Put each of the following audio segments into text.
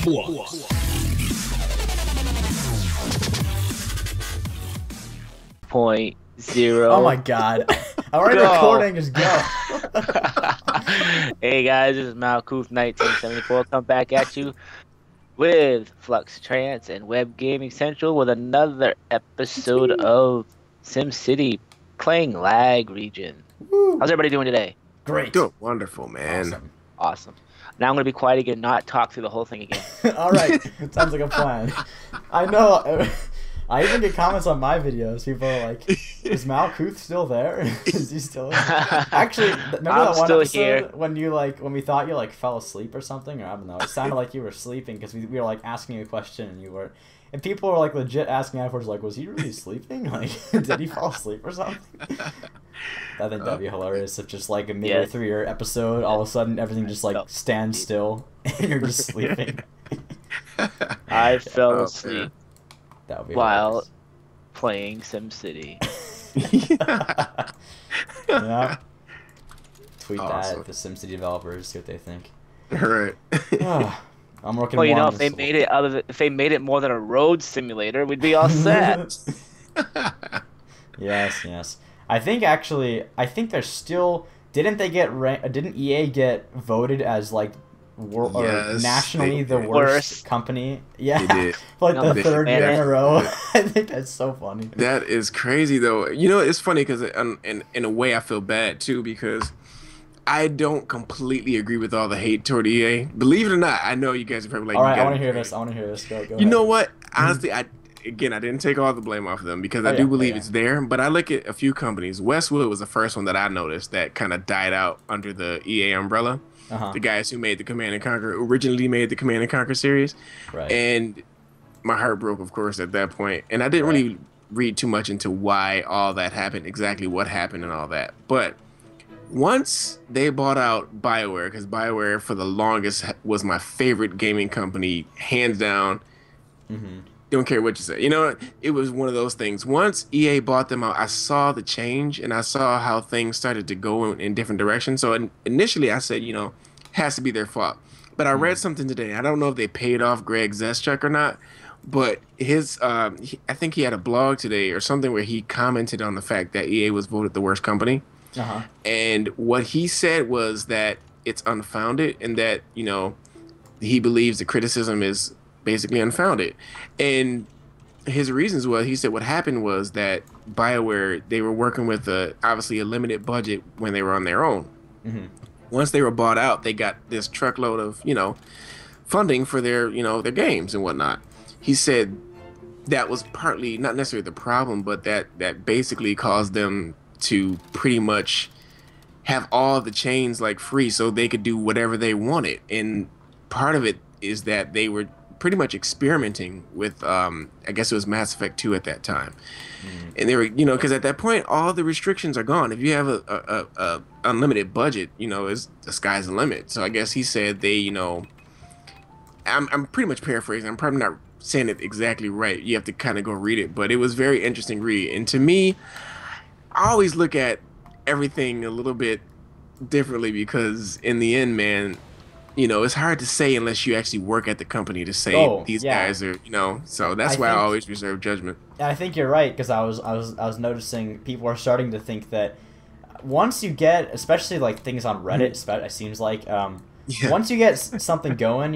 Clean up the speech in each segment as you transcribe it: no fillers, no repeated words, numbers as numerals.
Flux. Point zero. Oh my god. Already Go. recording, just go. Hey guys, this is Malkuth 1974. Come back at you with Fluxtrance and Web Gaming Central with another episode of SimCity playing Lag region. Woo. How's everybody doing today? Great. Doing wonderful, man. Awesome. Now I'm gonna be quiet again, not talk through the whole thing again. Alright, sounds like a plan. I know. I even get comments on my videos. People are like, "Is Malkuth still there? Is he still?" Actually, remember I'm that one still episode here. when we thought you fell asleep or something, or I don't know. It sounded like you were sleeping because we were like asking you a question and you were, and people were like legit asking afterwards, like, "Was he really sleeping? Like, did he fall asleep or something?" I think that'd be hilarious if just like midway through your episode, all of a sudden everything just like stands still and you're just sleeping. I fell Oh, asleep man. That would be while hilarious. playing SimCity. Yeah. Tweet that Awesome. at the SimCity developers, see what they think. Right. I'm working. Well, you more know, on if they this. made it if they made it more than a road simulator, we'd be all set. Yes. I think they're still. Didn't EA get voted as like or Yes, nationally the did. worst company? Yeah, They did. for like No, the they third year in a did. row. I think that's so funny. That is crazy, though. You know, it's funny because in a way I feel bad, too, because I don't completely agree with all the hate toward EA. Believe it or not, I know you guys are probably like, All right, you I want to gotta hear be this. I want to hear this. Go. You ahead. know what? Honestly, I didn't take all the blame off of them because Oh, I yeah, do believe yeah. it's there. But I look at a few companies. Westwood was the first one that I noticed that kind of died out under the EA umbrella. Uh-huh. The guys who made the Command and Conquer originally made the Command and Conquer series, Right. and my heart broke, of course, at that point. And I didn't really read too much into why all that happened, exactly what happened, and all that. But once they bought out BioWare, because BioWare for the longest was my favorite gaming company, hands down. Mm-hmm. Don't care what you say. You know, it was one of those things. Once EA bought them out, I saw the change and I saw how things started to go in different directions. So initially I said, has to be their fault. But I read something today. I don't know if they paid off Greg Zeschuk or not, but I think he had a blog today or something where he commented on the fact that EA was voted the worst company. Uh-huh. And what he said was that it's unfounded and that, he believes the criticism is basically unfounded. And his reasons was, he said what happened was that BioWare, they were working with obviously a limited budget when they were on their own. Mm-hmm. Once they were bought out, they got this truckload of, funding for their games and whatnot. He said that was partly, not necessarily the problem, but that basically caused them to pretty much have all the chains like free so they could do whatever they wanted. And part of it is that they were pretty much experimenting with I guess it was Mass Effect 2 at that time. And they were, because at that point all the restrictions are gone. If you have a unlimited budget, the sky's the limit. So I guess he said they, I'm pretty much paraphrasing. I'm probably not saying it exactly right. You have to kind of go read it, but it was very interesting read. And to me, I always look at everything a little bit differently because in the end, man, it's hard to say unless you actually work at the company to say these guys are, so that's why I always reserve judgment. I think you're right because I was noticing people are starting to think that once you get, especially like things on Reddit, it seems like once you get something going,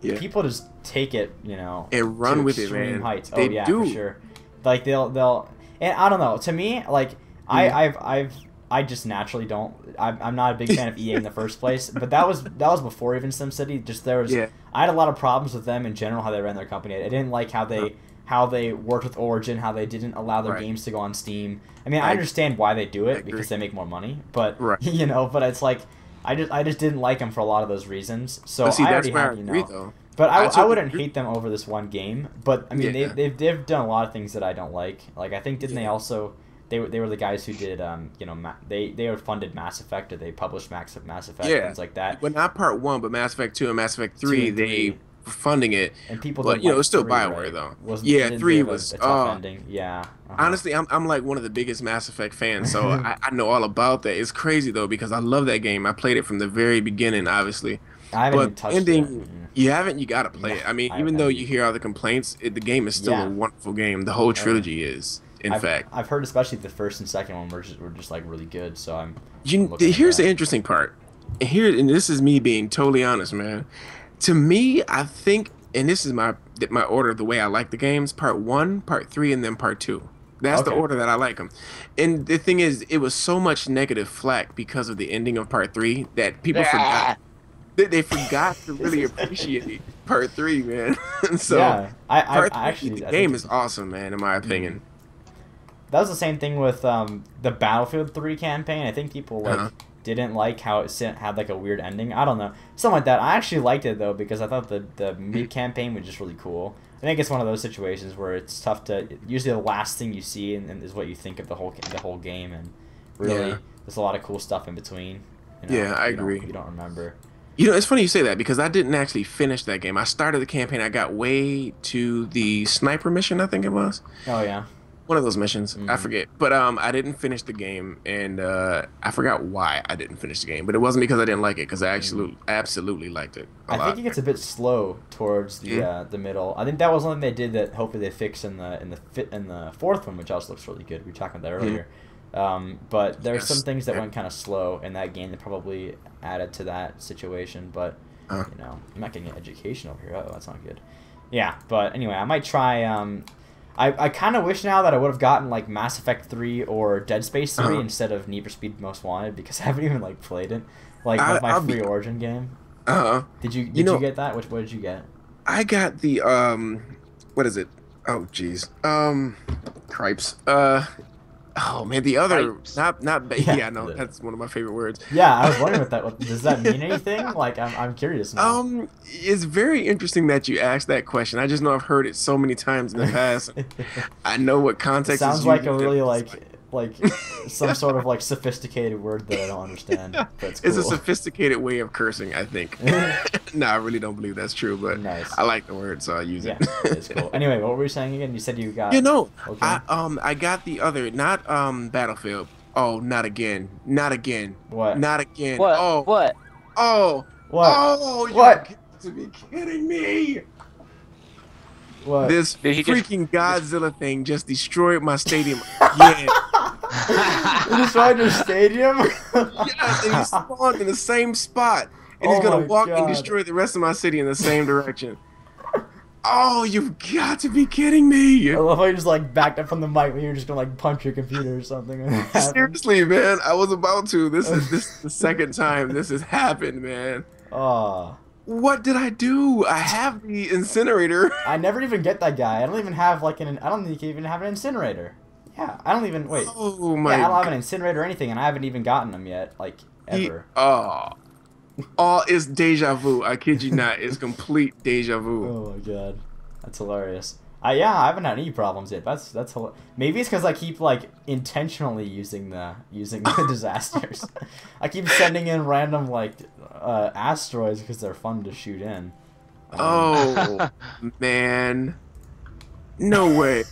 people just take it, and run to with it, extreme man. heights. They do. For sure. Like they'll, and I don't know. To me, like I just naturally don't. I'm not a big fan of EA in the first place, but that was before even SimCity. Just I had a lot of problems with them in general, how they ran their company. I didn't like how they worked with Origin, how they didn't allow their games to go on Steam. I mean, I understand why they do it because they make more money, but but it's like I just didn't like them for a lot of those reasons. So But see, I that's already where have, I agree, though. But I totally wouldn't agree. hate them over this one game. But I mean, they've done a lot of things that I don't like. Like I think they also. They were the guys who did they were funded Mass Effect, or they published Mass Effect, things like that. Well, not Part 1, but Mass Effect 2 and Mass Effect 3, they for funding it. And people But didn't you know, like it's still 3, Bioware right? though. Wasn't Yeah, didn't 3 they have was a tough ending? Yeah. honestly, I'm like one of the biggest Mass Effect fans, so I know all about that. It's crazy though because I love that game. I played it from the very beginning, obviously. I haven't even But touched it. ending, you haven't, you gotta play Yeah, it. I mean, I even though haven't. you hear all the complaints, the game is still a Yeah. wonderful game. The whole Oh, yeah. trilogy is, in fact. I've heard especially the first and second one were just like really good. So I'm You, looking at here's that. the interesting part. And this is me being totally honest, man. To me, I think, and this is my order of the way I like the games: part 1, part 3, and then part 2. That's the Okay. order that I like them. And the thing is, it was so much negative flack because of the ending of part 3 that people forgot. They forgot to really appreciate part 3, man. So Yeah, part I 3, actually the I game think is awesome, man. In my opinion. that was the same thing with the Battlefield 3 campaign. I think people like didn't like how it had like a weird ending. I don't know, something like that. I actually liked it though because I thought the mid campaign was just really cool. I think it's one of those situations where it's tough to. Usually, the last thing you see and is what you think of the whole game, and really, there's a lot of cool stuff in between. You know, Yeah, I agree. You don't remember. You know, it's funny you say that because I didn't actually finish that game. I started the campaign. I got way to the sniper mission, I think it was. Oh yeah. One of those missions. I forget. But I didn't finish the game, and I forgot why I didn't finish the game. But it wasn't because I didn't like it, because I absolutely liked it a lot. I think it gets a bit slow towards the middle. I think that was one thing they did that hopefully they fix in the fourth one, which also looks really good. We were talking about that earlier. But there are some things that went kind of slow in that game that probably added to that situation. But you know, I'm not getting an education over here. Oh, that's not good. Yeah, but anyway, I might try. I kind of wish now that I would have gotten like Mass Effect 3 or Dead Space 3 instead of Need for Speed Most Wanted because I haven't even like played it. Like with my free Origin game. Did you get that? What did you get? I got the what is it? Oh jeez. Cripes. Oh man, the other yeah, no, that's one of my favorite words. Yeah, I was wondering what does that mean anything? Like I'm curious now. It's very interesting that you asked that question. I just know I've heard it so many times in the past. I know what context. It sounds like a really like some sort of like sophisticated word that I don't understand. But it's cool. It's a sophisticated way of cursing, I think. No, I really don't believe that's true, but nice. I like the word, so I use it. Yeah, it's cool. Anyway, what were you saying again? You said you got. You know, okay. I got the other, not Battlefield. Oh, not again. Not again. What? Not again. What? Oh. What? Oh. What? Oh. What? You got to be kidding me. What? This freaking Godzilla thing just destroyed my stadium again. You destroyed your stadium? Yes, and he spawned in the same spot. And he's going to walk and destroy the rest of my city in the same direction. Oh, you've got to be kidding me. I love how you just like backed up from the mic when you were just going to like punch your computer or something. Seriously, man. I was about to. This is the second time this has happened, man. Oh. What did I do? I have the incinerator. I never even get that guy. I don't even have like I don't even have an incinerator. Yeah, I don't even wait. Oh my! Yeah, I don't have an incinerator or anything, and I haven't even gotten them yet, like ever. It's deja vu. I kid you not. It's complete deja vu. Oh my god, that's hilarious. Yeah, I haven't had any problems yet. That's maybe it's because I keep like intentionally using the disasters. I keep sending in random like asteroids because they're fun to shoot in. Oh man. No way.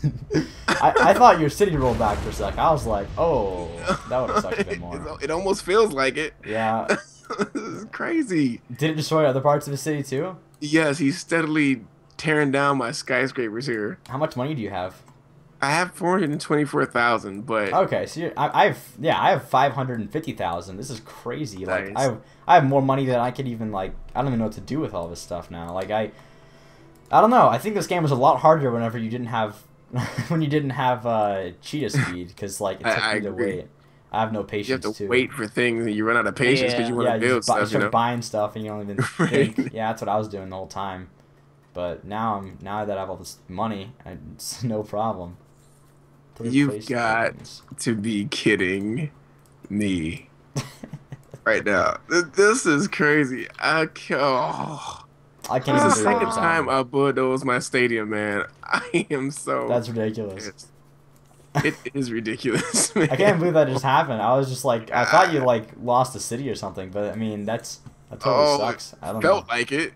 I thought your city rolled back for a sec. I was like, oh, that would have sucked a bit more. It almost feels like it. Yeah. This is crazy. Did it destroy other parts of the city too? Yes, he's steadily tearing down my skyscrapers here. How much money do you have? I have 424,000, but okay, so I have 550,000. This is crazy. Nice. Like I have more money than I could even like. I don't even know what to do with all this stuff now. Like I don't know. I think this game was a lot harder whenever you didn't have cheetah speed because like it took me to wait. I have no patience. You have to wait for things, and you run out of patience because you want to build stuff. You start buying stuff, and you don't even think. Yeah, that's what I was doing the whole time. But now that I have all this money, it's no problem. You've got to be kidding me right now. This is crazy. I can't. This is the second time I bulldozed my stadium, man. I am so. That's ridiculous. It is ridiculous, man. I can't believe that just happened. I was just like, I thought you like lost a city or something, but I mean that totally sucks. I don't felt know. like it.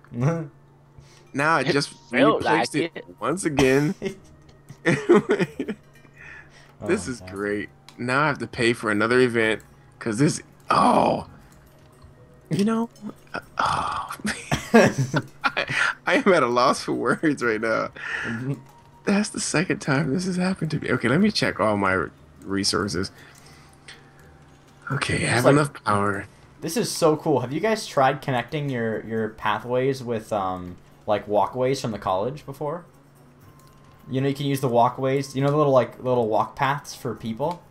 Now I It just felt replaced like it it. once again. Oh This my is god. great. Now I have to pay for another event because this. Oh, you know. Oh, I am at a loss for words right now. That's the second time this has happened to me. Okay, let me check all my resources. Okay, I Just have like enough power. this is so cool. Have you guys tried connecting your pathways with like walkways from the college before? You know, you can use the walkways. You know the little walk paths for people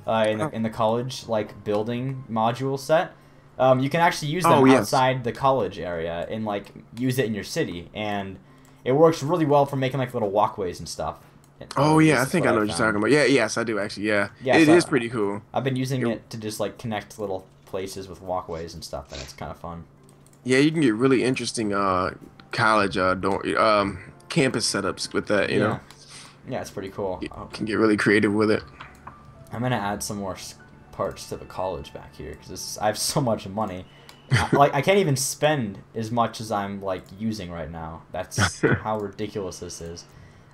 in the college like building module set. You can actually use them Oh yes. outside the college area and like use it in your city, and it works really well for making like little walkways and stuff. Or Oh at yeah, least I that's think what I know I what you're found. talking about. Yeah, yes, I do actually. Yeah, Yeah, it is so pretty cool. I've been using It, it to just like connect little places with walkways and stuff, and it's kind of fun. yeah, you can get really interesting college campus setups with that. You know, Yeah, yeah, it's pretty cool. you Oh, can get really creative with it. I'm gonna add some more parts to the college back here because I have so much money. I can't even spend as much as I'm like using right now. That's how ridiculous this is.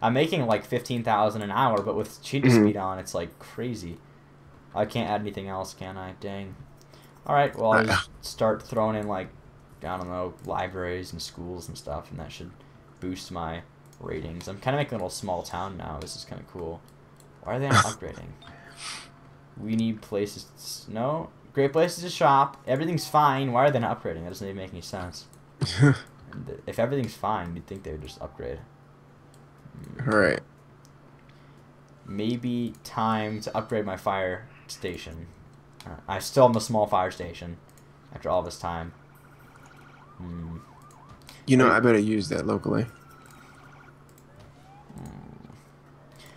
I'm making like 15,000 an hour, but with cheetah Mhm. speed on, it's like crazy. I can't add anything else, can I? Dang. All right, well I'll I- just start throwing in like I don't know libraries and schools and stuff, and that should boost my ratings. I'm kind of making a little small town now. This is kind of cool. Why are they not upgrading? We need places. No, great places to shop. Everything's fine. Why are they not upgrading? That doesn't even make any sense. And if everything's fine, you'd think they would just upgrade. All right. Maybe time to upgrade my fire station. I still am a small fire station after all this time. Hmm. You know, Are I better use that locally.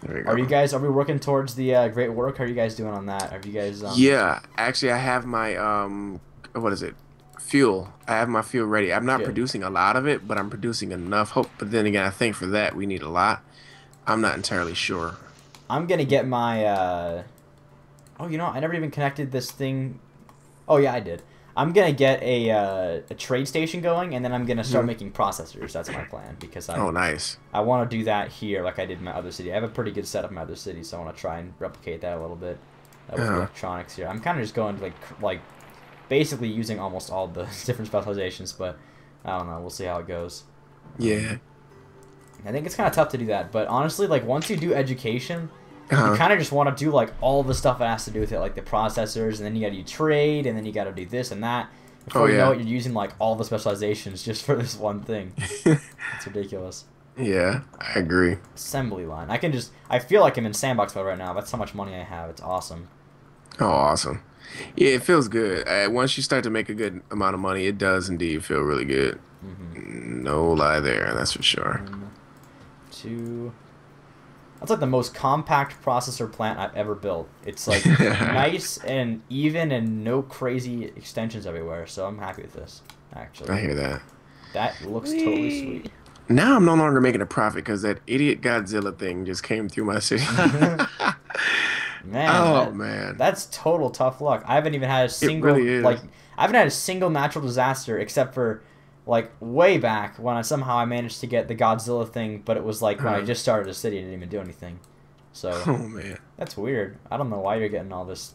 There we go. Are we working towards the great work? How are you guys doing on that? Have you guys Yeah, actually, I have my what is it? Fuel. I have my fuel ready. I'm not Good. producing a lot of it, but I'm producing enough. Hope, but then again, I think for that we need a lot. I'm not entirely sure. I'm gonna get my oh, you know, I never even connected this thing. Oh yeah, I did. I'm gonna get a trade station going, and then I'm gonna start making processors. That's my plan because Oh, nice. I want to do that here like I did in my other city. I have a pretty good setup in my other city, so I want to try and replicate that a little bit with electronics here. I'm kind of just going to like basically using almost all the different specializations, but I don't know. We'll see how it goes. Yeah. I think it's kind of tough to do that, but honestly, like once you do education, you Uh-huh. kind of just want to do like all the stuff that has to do with it, like the processors, and then you got to do trade, and then you got to do this and that. Before you know it, you're using like all the specializations just for this one thing. It's ridiculous. Yeah, I agree. Assembly line. I feel like I'm in sandbox mode right now. That's how much money I have. It's awesome. Oh, awesome. Yeah, it feels good. Once you start to make a good amount of money, it does indeed feel really good. No lie there, that's for sure. 1, 2. That's like the most compact processor plant I've ever built. It's like nice and even and no crazy extensions everywhere, so I'm happy with this, actually. I hear that. That looks totally sweet. Now I'm no longer making a profit because that idiot Godzilla thing just came through my city. Man, Oh, man. that's total tough luck. I haven't even had a single really is. like I haven't had a single natural disaster except for like way back when I managed to get the Godzilla thing, but it was like when I just started a city and didn't even do anything. So Oh, man. that's weird. I don't know why you're getting all this.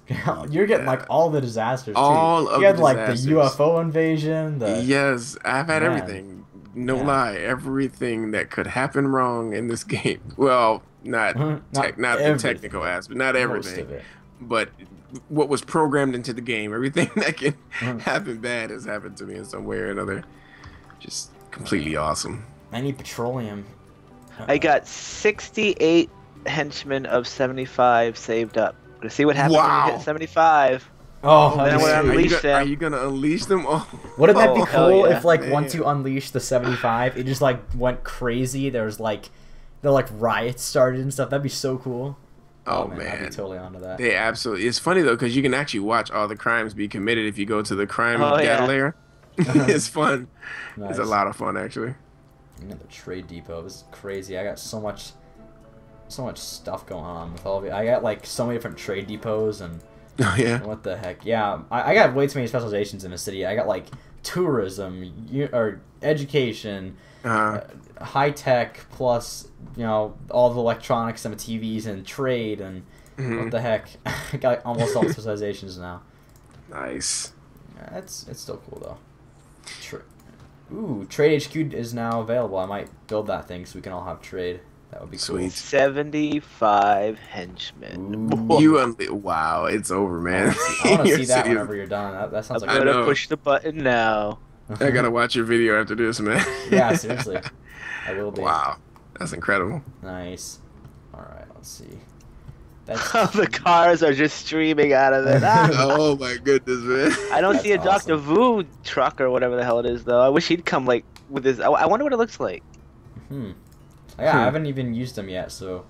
You're getting like all the disasters. All too. of You had the like disasters. the UFO invasion. Yes, I've had Man. everything. No Yeah. lie, everything that could happen wrong in this game. Well, not Not not the everything. technical aspect, not Most everything, of it. but what was programmed into the game, everything that can Mhm. happen bad has happened to me in some way or another. Just completely awesome. I need petroleum. I got 68 henchmen of 75 saved up. Gonna see what happens when Wow. you hit 75. Oh, Then that'd when be I sweet. unleash them. Are you gonna unleash them all? Wouldn't that be Oh, hell cool yeah. if like Man. once you unleash the 75, it just like went crazy? There was like riots started and stuff. That'd be so cool. Oh, I'd be man. totally onto that. They absolutely. It's funny though because you can actually watch all the crimes be committed if you go to the crime Oh, data yeah. layer. It's fun. Nice. It's a lot of fun actually. Another trade depot. This is crazy. I got so much stuff going on with all of it. I got like so many different trade depots and Oh yeah. what the heck. Yeah, I got way too many specializations in the city. I got like tourism, or education, Uh, high tech plus all the electronics and the TVs and trade and what the heck. I got almost all the specializations now. nice. Yeah, it's still cool though. Trade HQ is now available. I might build that thing so we can all have trade. That would be cool. Sweet. 75 henchmen. Wow, it's over, man. I want to see that whenever you're done. That sounds like. I'm gonna push the button now. I gotta watch your video after this, man. Yeah, seriously. I will be. Wow, that's incredible. Nice. All right, let's see. The cars are just streaming out of it. Oh my goodness, man. I don't see a That's Dr. Vu truck or whatever the hell it is, though. I wish he'd come like with his. I wonder what it looks like. Yeah, I haven't even used him yet, so.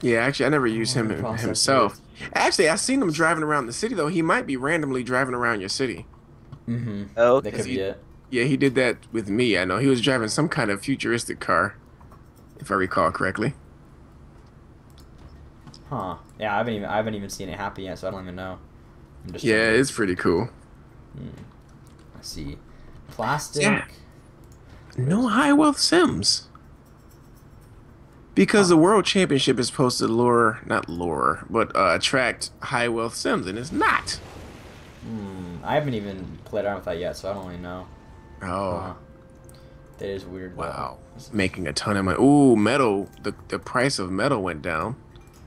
Yeah, actually, I never used him himself. Actually, I seen him driving around the city, though. He might be randomly driving around your city. Oh, that could be it. Yeah, he did that with me. I know he was driving some kind of futuristic car, if I recall correctly. Huh? Yeah, I haven't even seen it happen yet, so I don't even know. I'm just Yeah, it's pretty cool. Let's see, plastic. Yeah. No high wealth Sims. Because the World Championship is supposed to attract high wealth Sims, and it's not. I haven't even played around with that yet, so I don't really know. Oh. That is weird. Wow. Making a ton of money. Ooh, metal. The price of metal went down.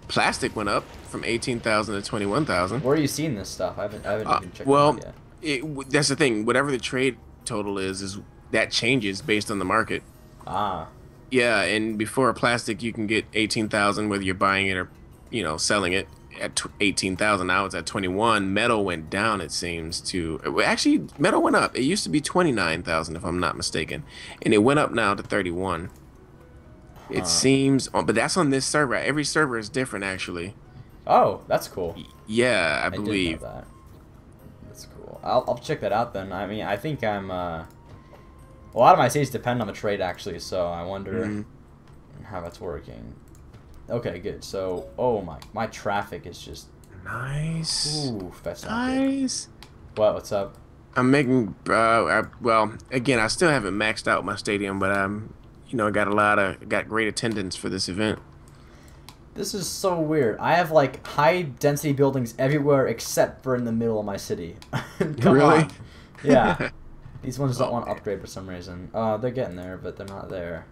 Plastic went up from 18,000 to 21,000. Where are you seeing this stuff? I haven't even checked it out yet. That's the thing. Whatever the trade total is that changes based on the market. Ah. Yeah, and before plastic, you can get 18,000 whether you're buying it or selling it at 18,000. Now it's at 21. Metal went down. It seems to actually metal went up. It used to be 29,000 if I'm not mistaken, and it went up now to 31. It seems, but that's on this server. Every server is different, actually. Oh, that's cool. Yeah, I didn't believe. know that. That's cool. I'll check that out then. I mean, I think I'm. A lot of my cities depend on the trade actually, so I wonder how that's working. Okay, good. So, oh my traffic is just nice. Ooh, that's not nice. Good. What's up? I'm making. Well, again, I still haven't maxed out my stadium, but I got great attendance for this event. This is so weird. I have like high density buildings everywhere except for in the middle of my city. Come on. Yeah. These ones don't want to upgrade for some reason. They're getting there, but they're not there.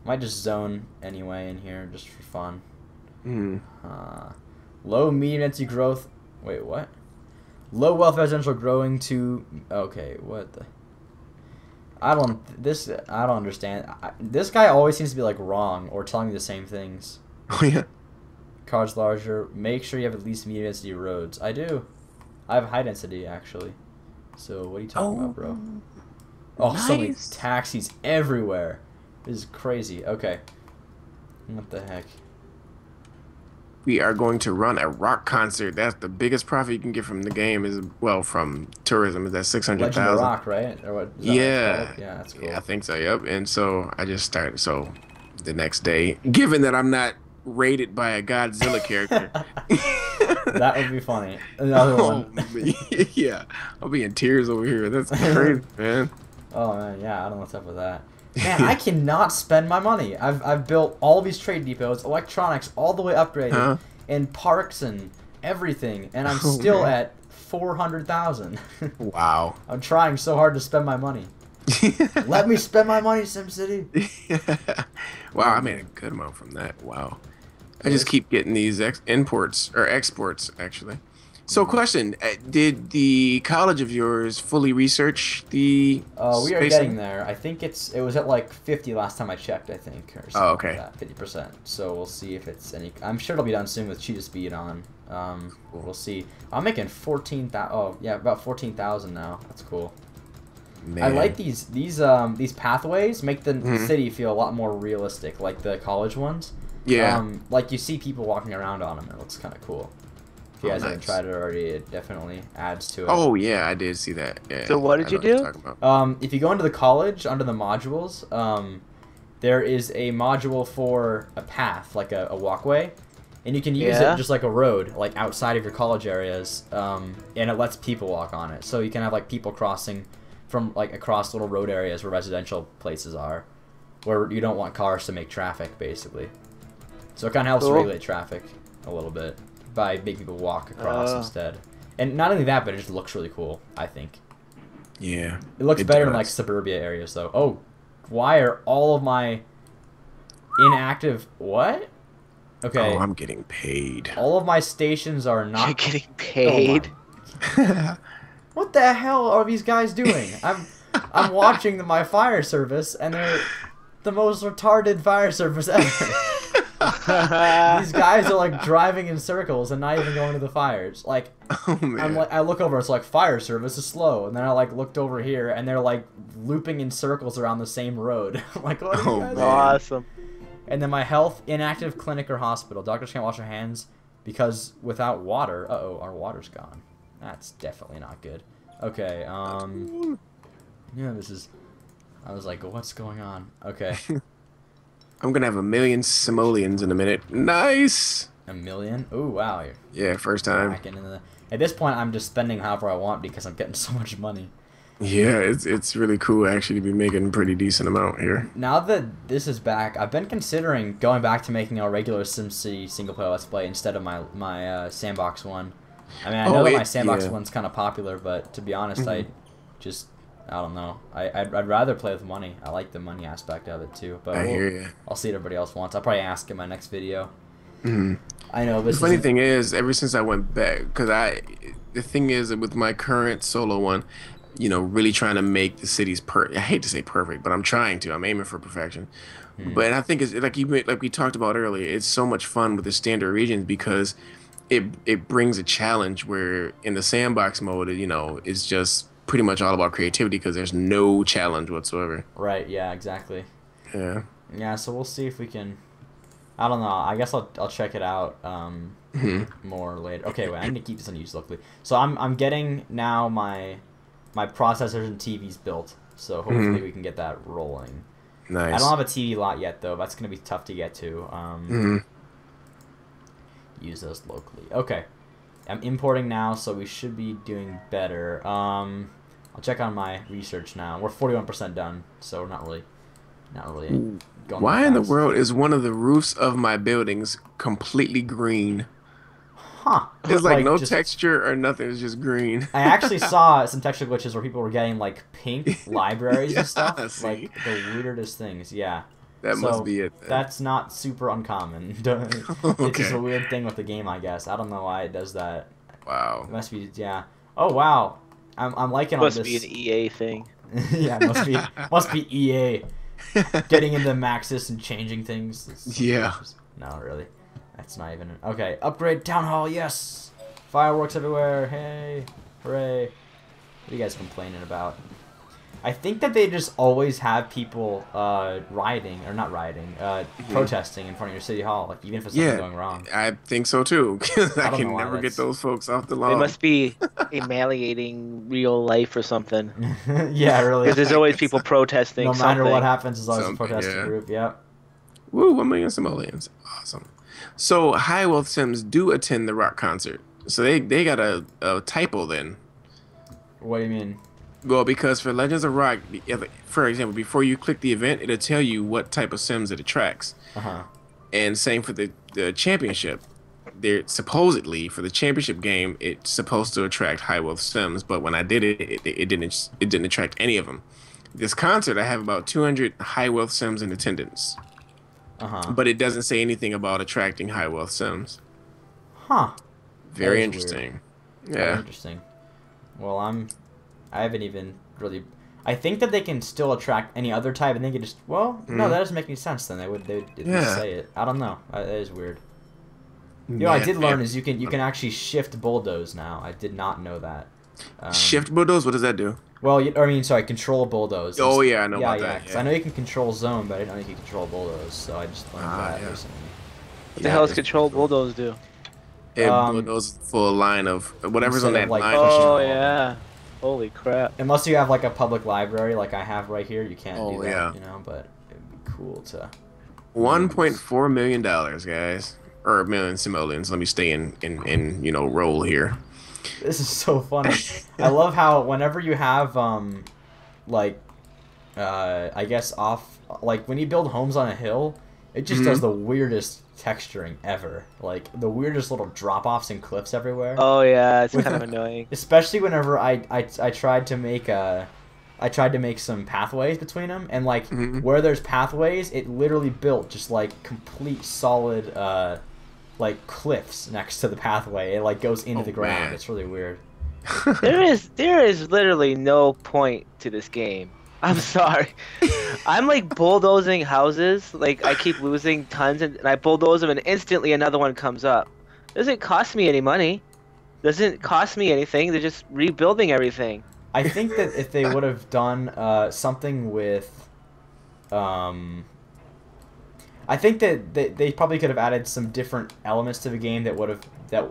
Might just zone anyway in here just for fun. Low medium density growth. Wait, what? Low wealth residential growing to. Okay, what the. I don't understand. This guy always seems to be like wrong or telling me the same things. Oh yeah. Cars larger. Make sure you have at least medium density roads. I do. I have high density actually. So what are you talking about, bro? Oh, nice. So many taxis everywhere. This is crazy. Okay. What the heck? We are going to run a rock concert. That's the biggest profit you can get from the game. From tourism. Is that 600,000? Legend of Rock, right? Or what? Yeah. Yeah, that's cool. Yeah, I think so. Yep. And so I just started. So the next day, given that I'm not rated by a Godzilla character, that would be funny. Another one. Yeah, I'll be in tears over here. That's crazy, man. Oh man, yeah, I don't know what's up with that. Man, I cannot spend my money. I've built all these trade depots, electronics, all the way upgraded, and parks and everything, and I'm still at 400,000. Wow. I'm trying so hard to spend my money. Let me spend my money, SimCity. Wow, I made a good amount from that. Wow. I just keep getting these exports, actually. So, question: did the college of yours fully research the? We are getting there. I think it was at like 50 last time I checked. I think, or something okay. Like that, 50%. So we'll see if it's any. I'm sure it'll be done soon with cheetah speed on. We'll see. I'm making 14,000. Oh yeah, about 14,000 now. That's cool. Man. I like these pathways. Make the city feel a lot more realistic, like the college ones. Yeah. Like you see people walking around on them. It looks kind of cool. If you guys haven't tried it already, it definitely adds to it. Oh yeah, I did see that. Yeah, so what did you do? If you go into the college under the modules, there is a module for a path, like a walkway, and you can use it just like a road, like outside of your college areas, and it lets people walk on it. So you can have like people crossing from like across little road areas where residential places are, where you don't want cars to make traffic, basically. So it kind of helps regulate traffic a little bit by making people walk across instead. And not only that, but it just looks really cool, I think. Yeah. It looks better in like suburbia areas, though. Oh, why are all of my inactive... What? Okay. Oh, I'm getting paid. All of my stations are not... You're getting paid? Oh, what the hell are these guys doing? I'm watching my fire service, and they're the most retarded fire service ever. These guys are like driving in circles and not even going to the fires. Like, I look over, it's like fire service is slow, and then I like looked over here, and they're like looping in circles around the same road. I'm like, what are you guys doing? Awesome. And then my health, inactive clinic or hospital. Doctors can't wash their hands because without water, our water's gone. That's definitely not good. Okay, yeah, this is. I was like, what's going on? Okay. I'm gonna have 1 million simoleons in a minute. Nice. 1 million? Ooh, wow. Yeah, first time. At this point, I'm just spending however I want because I'm getting so much money. Yeah, it's really cool actually to be making a pretty decent amount here. Now that this is back, I've been considering going back to making a regular SimCity single player Let's Play instead of my sandbox one. I mean, I know that my sandbox one's kind of popular, but to be honest, I don't know. I'd rather play with money. I like the money aspect of it too. But I hear you. I'll see what everybody else wants. I'll probably ask in my next video. I know. The funny thing is, ever since I went back, the thing is with my current solo one, you know, really trying to make the cities I hate to say perfect, but I'm trying to. I'm aiming for perfection. But I think it's like we talked about earlier. It's so much fun with the standard regions because it brings a challenge where in the sandbox mode, you know, it's just pretty much all about creativity because there's no challenge whatsoever. Right. Yeah. Exactly. Yeah. Yeah. So we'll see if we can. I don't know. I guess I'll check it out more later. Okay. Wait. I need to keep this unused locally. So I'm getting now my processors and TVs built. So hopefully we can get that rolling. Nice. I don't have a TV lot yet though. That's gonna be tough to get to. Use those locally. Okay. I'm importing now, so we should be doing better. I'll check on my research now. We're 41% done, so we're not really going. Why in the world is one of the roofs of my buildings completely green? Huh. There's like no texture or nothing. It's just green. I actually saw some texture glitches where people were getting like pink libraries and stuff. See? Like the weirdest things. Yeah. That must be it. Then. That's not super uncommon. It's just a weird thing with the game, I guess. I don't know why it does that. Wow. It must be, yeah. Oh wow. I'm liking all this. Must be an EA thing. Yeah, must be EA getting into Maxis and changing things. Yeah. No, really. That's not even okay. Upgrade town hall, yes. Fireworks everywhere. Hey, hooray! What are you guys complaining about? I think that they just always have people rioting, or not rioting, protesting in front of your city hall, like even if it's something going wrong. I think so too. I can never get those folks off the lawn. They must be humiliating real life or something. Yeah, really. Because there's always people protesting. No matter what happens, there's always a protesting group. Yep. Woo! 1 million simoleons. Awesome. So High Wealth Sims do attend the rock concert. So they got a typo then. What do you mean? Well, because for Legends of Rock, for example, before you click the event, it'll tell you what type of Sims it attracts. And same for the championship. They're supposedly for the championship game, it's supposed to attract High Wealth Sims, but when I did it didn't attract any of them. This concert, I have about 200 High Wealth Sims in attendance. But it doesn't say anything about attracting High Wealth Sims. Huh. Very interesting. Weird. Yeah. Very interesting. Well, I haven't even really. I think that they can still attract any other type, and they can just. Well, no, that doesn't make any sense. Then they would say it. I don't know. That is weird. You know, I did learn is you can actually shift bulldoze now. I did not know that. Shift bulldoze? What does that do? Well, control bulldoze. Oh yeah, I know about that. Yeah. I know you can control zone, but I didn't know you can control bulldoze. So I just learned that recently. What the hell does control bulldoze do? It bulldoze full line of whatever's on that line. Oh yeah. Holy crap. Unless you have like a public library like I have right here, you can't do that, yeah. You know, but it'd be cool to $1.4 million, guys. Or 1 million simoleons. Let me stay in roll here. This is so funny. I love how whenever you have like, I guess like when you build homes on a hill, it just does the weirdest texturing ever. Like the weirdest little drop-offs and cliffs everywhere. Oh yeah, it's kind of annoying. Especially whenever I tried to make some pathways between them, and like where there's pathways, it literally built just like complete solid like cliffs next to the pathway. It like goes into the ground. Man. It's really weird. There is literally no point to this game. I'm sorry. I'm like bulldozing houses. Like I keep losing tons, and I bulldoze them, and instantly another one comes up. Doesn't cost me any money. Doesn't cost me anything. They're just rebuilding everything. I think that if they would have done something with, I think that they probably could have added some different elements to the game that would have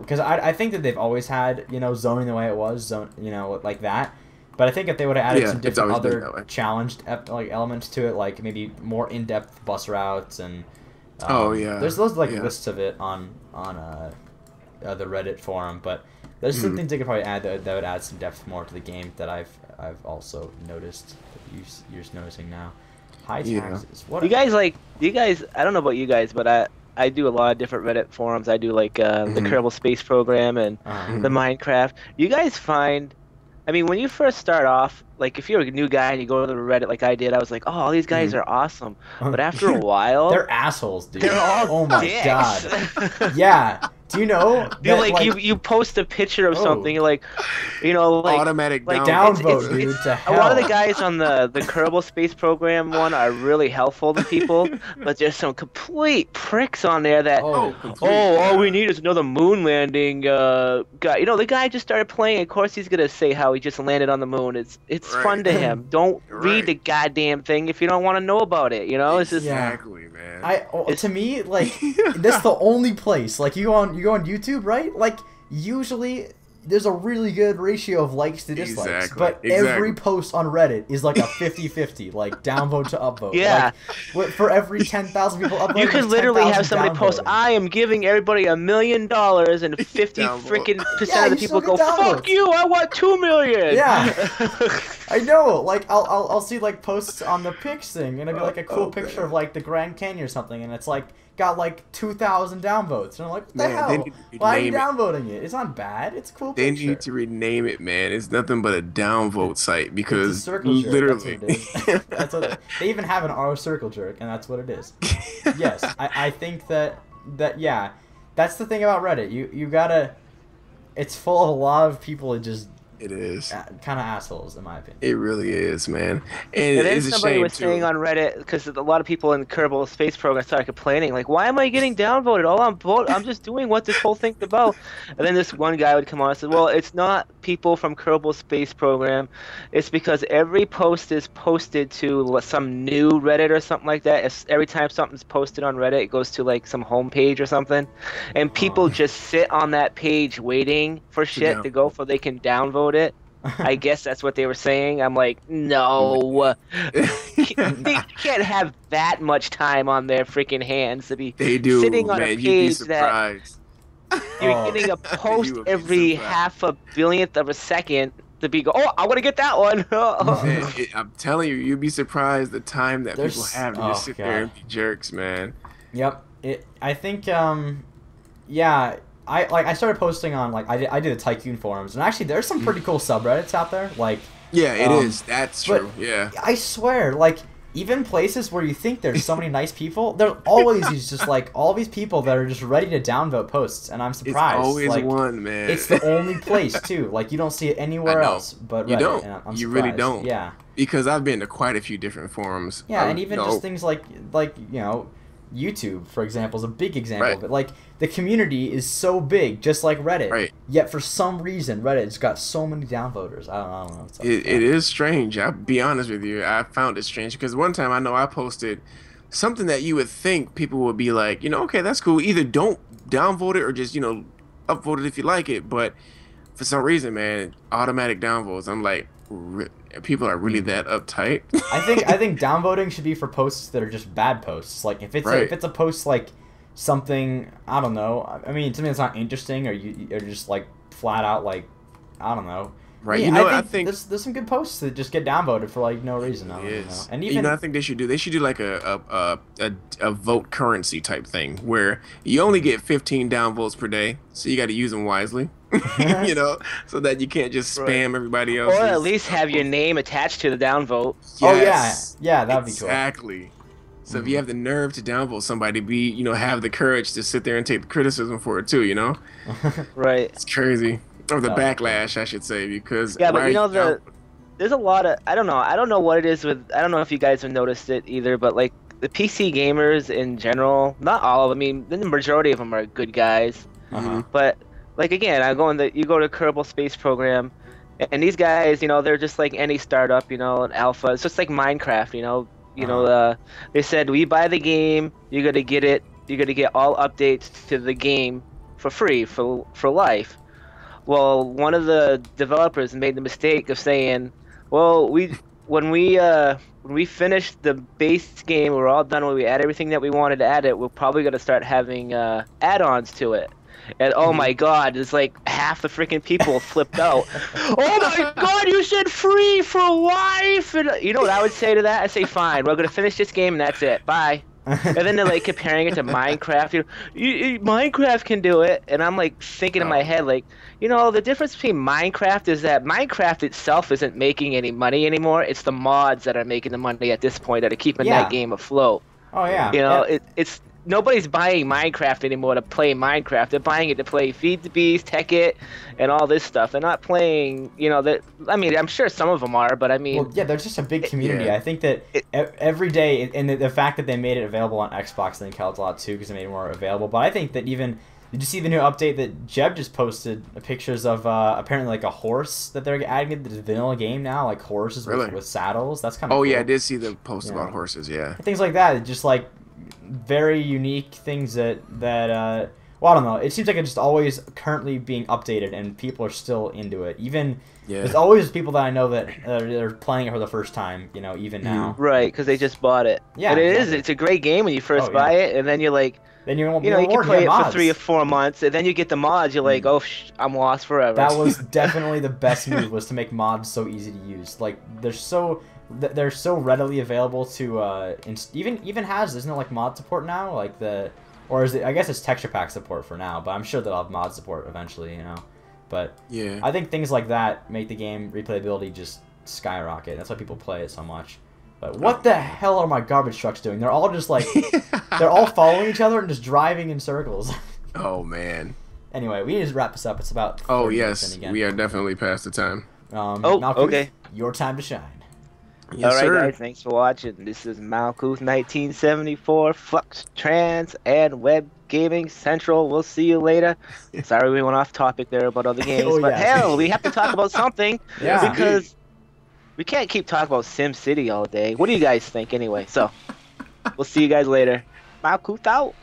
because I think that they've always had zoning the way it was like that. But I think if they would have added some different other challenged like elements to it, like maybe more in-depth bus routes and there's those like lists of it on the Reddit forum, but there's some things they could probably add that would add some depth more to the game that I've also noticed. You're just noticing now. High taxes. What you guys I don't know about you guys, but I do a lot of different Reddit forums. I do like the Kerbal Space Program and the Minecraft. You guys find, I mean, when you first start off, like if you're a new guy and you go to the Reddit like I did, I was like, oh, all these guys are awesome. But after a while, they're assholes, dude. They're all my god. Yeah. Do you know? That, you post a picture of something, like, like automatic downvote, dude. To hell. A lot of the guys on the Kerbal Space Program one are really helpful to people, but there's some complete pricks on there that all we need is another moon landing guy. The guy just started playing. Of course, he's gonna say how he just landed on the moon. It's fun to him. Don't read the goddamn thing if you don't want to know about it. It's just exactly, man. To me, like that's the only place. Like you go on YouTube, right? Like usually there's a really good ratio of likes to dislikes, but every post on Reddit is like a 50-50, like downvote to upvote. Yeah. Like, for every 10,000 people upvote, you could literally have somebody post, "I am giving everybody $1 million," and 50 freaking percent of the people go, "Fuck you! I want 2 million." Yeah. I know. Like I'll see like posts on the pics thing, and it'll be like a cool picture of like the Grand Canyon or something, and it's like got like 2,000 downvotes, and I'm like, what the hell? Why are you downvoting it? It's not bad. It's a cool picture. They need to rename it, man. It's nothing but a downvote site because it's a circle jerk. Literally, that's what it is. They even have an R circle jerk, and that's what it is. Yes, I think that yeah, that's the thing about Reddit. You gotta. It's full of a lot of people that just. It is kind of assholes, in my opinion. It really is, man. And then somebody was saying on Reddit, because a lot of people in the Kerbal Space Program started complaining, like, "Why am I getting downvoted? I'm just doing what this whole thing's about." And then this one guy would come on and say, "Well, it's not people from Kerbal Space Program. It's because every post is posted to some new Reddit or something like that. Every time something's posted on Reddit, it goes to like some homepage or something, and people just sit on that page waiting for shit to go so they can downvote it." I guess that's what they were saying. I'm like, no, they can't have that much time on their freaking hands to be sitting on a page that you're getting a post every half a billionth of a second to be I want to get that one. Man, I'm telling you, you'd be surprised the time that people have to just sit there and be jerks, man. Yep. I think, yeah. I started posting on I did the Tycoon forums, and actually there's some pretty cool subreddits out there. Like it is. That's true. Yeah. I swear, like even places where you think there's so many nice people, there always is just like all these people that are just ready to downvote posts, and I'm surprised. It's always like, one, man. It's the only place too. Like you don't see it anywhere else. But Reddit, you don't. And I'm you really don't. Yeah. Because I've been to quite a few different forums. Yeah, and even just things like YouTube, for example, is a big example of it. Like, the community is so big, just like Reddit. Right. Yet, for some reason, Reddit's got so many downvoters. I don't know. It is strange. I'll be honest with you. I found it strange because one time I know I posted something that you would think people would be like, okay, that's cool. Either don't downvote it or just, upvote it if you like it. But for some reason, man, automatic downvotes. I'm like, people are really that uptight. I think downvoting should be for posts that are just bad posts. Like if it's a post like something, I don't know. I mean, something that's not interesting, or you're just like flat out like, I don't know, Right. Yeah, I think there's some good posts that just get downvoted for like no reason. I don't even know. And even I think they should do like a vote currency type thing where you only get 15 downvotes per day, so you got to use them wisely. So that you can't just spam everybody else. Or at least have your name attached to the downvote. Yes, yeah, that'd be cool. Exactly. So if you have the nerve to downvote somebody, have the courage to sit there and take the criticism for it too. Right. It's crazy. Or the backlash, I should say, because but there's a lot of I don't know what it is with I don't know if you guys have noticed it either, but like the PC gamers in general, not all of them, I mean the majority of them are good guys, but like again, you go to Kerbal Space Program, and these guys, they're just like any startup, an alpha. It's just like Minecraft, they said we buy the game, you're gonna get it, you're gonna get all updates to the game for free for life. Well, one of the developers made the mistake of saying, "Well, when we finish the base game, we're all done. When we add everything that we wanted to add it, we're probably gonna start having add-ons to it." And oh my God, it's like half the freaking people flipped out. Oh my God, you said free for life! And you know what I would say to that? I'd say, fine, we're gonna finish this game and that's it. Bye. And then they're like comparing it to Minecraft. Minecraft can do it, and I'm like thinking in my head, like, the difference between Minecraft is that Minecraft itself isn't making any money anymore. It's the mods that are making the money at this point that are keeping that game afloat. Oh yeah. It's nobody's buying Minecraft anymore to play Minecraft. They're buying it to play Feed the Beast, Tech It, and all this stuff. They're not playing, I mean, I'm sure some of them are, but I mean... Well, yeah, there's just a big community. I think that every day, and the fact that they made it available on Xbox, I think helped a lot too, because they made it more available. But I think that even... Did you see the new update that Jeb just posted? Pictures of apparently like a horse that they're adding to the vanilla game now, like horses with saddles. That's kind of cool. Yeah, I did see the post about horses. Yeah, things like that. Just like very unique things that well, I don't know. It seems like it's just always currently being updated, and people are still into it. Even there's always people that I know that are playing it for the first time. Even now. Right, because they just bought it. Yeah, and it's a great game when you first buy it, and then you're like. Then you can play it for 3 or 4 months, and then you get the mods. You're like, I'm lost forever. That was definitely the best move, was to make mods so easy to use. Like they're so readily available to even has isn't it like mod support now? Like or is it? I guess it's texture pack support for now, but I'm sure they'll have mod support eventually. But yeah, I think things like that make the game replayability just skyrocket. That's why people play it so much. But what the hell are my garbage trucks doing? They're all just like, they're all following each other and just driving in circles. Oh, man. Anyway, we need to wrap this up. It's about 30 yes, we are definitely past the time. Malkuth, okay. Your time to shine. Yes, all right, guys, thanks for watching. This is Malkuth 1974, Fluxtrance, and Web Gaming Central. We'll see you later. Sorry we went off topic there about other games, but hell, we have to talk about something. Yeah. Because... we can't keep talking about SimCity all day. What do you guys think anyway? So, we'll see you guys later. Malkuth out.